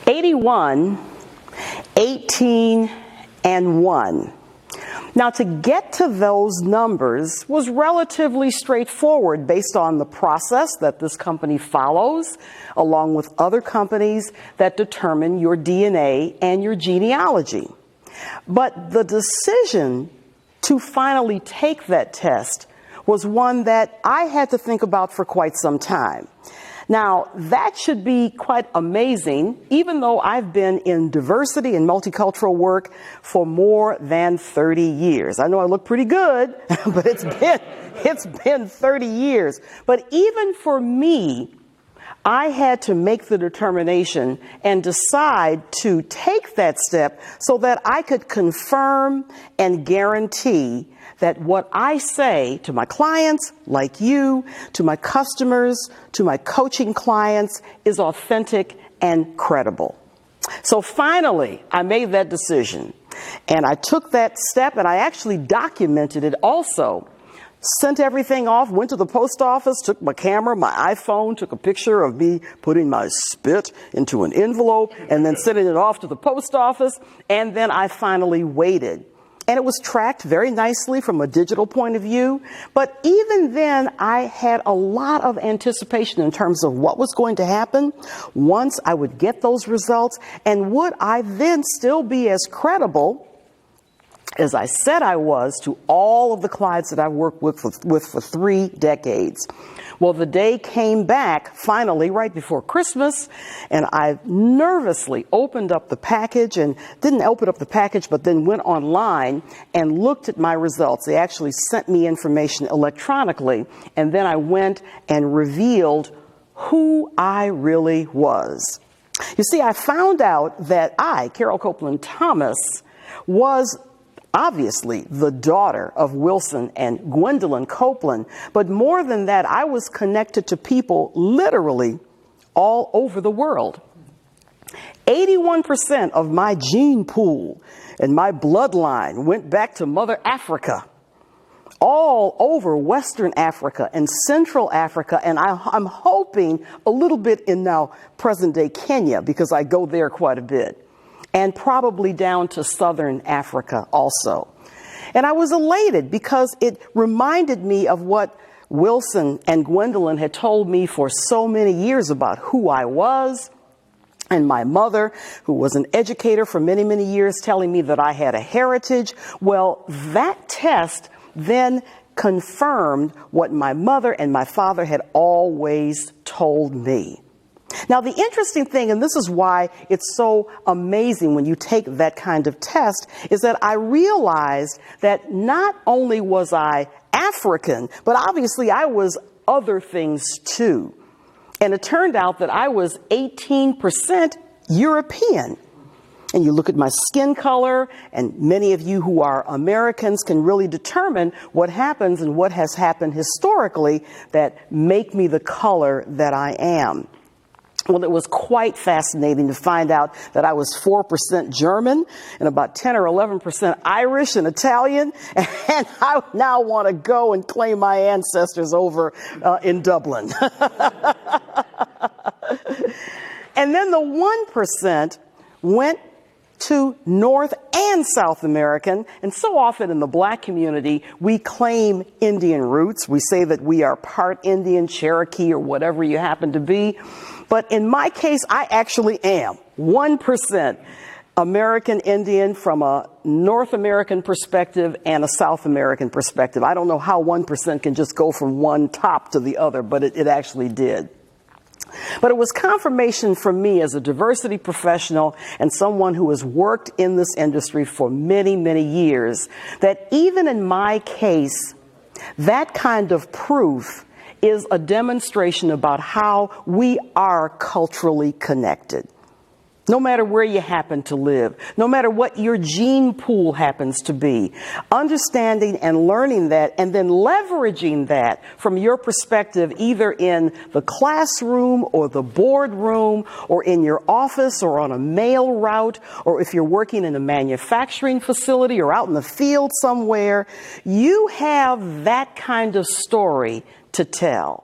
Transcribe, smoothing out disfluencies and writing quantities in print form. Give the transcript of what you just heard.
81, 18, and 1. Now, to get to those numbers was relatively straightforward based on the process that this company follows, along with other companies that determine your DNA and your genealogy. But the decision to finally take that test was one that I had to think about for quite some time. Now, that should be quite amazing, even though I've been in diversity and multicultural work for more than 30 years. I know I look pretty good, but it's been 30 years. But even for me, I had to make the determination and decide to take that step so that I could confirm and guarantee that what I say to my clients, like you, to my customers, to my coaching clients, is authentic and credible. So finally, I made that decision, and I took that step, and I actually documented it also. Sent everything off, went to the post office, took my camera, my iPhone, took a picture of me putting my spit into an envelope, and then sending it off to the post office, and then I finally waited. And it was tracked very nicely from a digital point of view. But even then, I had a lot of anticipation in terms of what was going to happen once I would get those results. And would I then still be as credible as I said I was to all of the clients that I've worked with for 3 decades? Well, the day came back finally right before Christmas, and I nervously opened up the package, and didn't open up the package, but then went online and looked at my results. They actually sent me information electronically, and then I went and revealed who I really was. You see, I found out that I, Carole Copeland Thomas, was obviously the daughter of Wilson and Gwendolyn Copeland, but more than that, I was connected to people literally all over the world. 81% of my gene pool and my bloodline went back to Mother Africa, all over Western Africa and Central Africa, and I'm hoping a little bit in now present-day Kenya, because I go there quite a bit, and probably down to Southern Africa also. And I was elated because it reminded me of what Wilson and Gwendolyn had told me for so many years about who I was, and my mother, who was an educator for many, many years, telling me that I had a heritage. Well, that test then confirmed what my mother and my father had always told me. Now, the interesting thing, and this is why it's so amazing when you take that kind of test, is that I realized that not only was I African, but obviously I was other things too. And it turned out that I was 18% European. And you look at my skin color, and many of you who are Americans can really determine what happens and what has happened historically that make me the color that I am. Well, it was quite fascinating to find out that I was 4% German and about 10 or 11% Irish and Italian. And I now want to go and claim my ancestors over in Dublin. And then the 1% went to North and South American, and so often in the Black community, we claim Indian roots. We say that we are part Indian, Cherokee, or whatever you happen to be. But in my case, I actually am 1% American Indian from a North American perspective and a South American perspective. I don't know how 1% can just go from one top to the other, but it actually did. But it was confirmation for me as a diversity professional and someone who has worked in this industry for many, many years, that even in my case, that kind of proof is a demonstration about how we are culturally connected. No matter where you happen to live, no matter what your gene pool happens to be, understanding and learning that and then leveraging that from your perspective, either in the classroom or the boardroom or in your office or on a mail route, or if you're working in a manufacturing facility or out in the field somewhere, you have that kind of story to tell.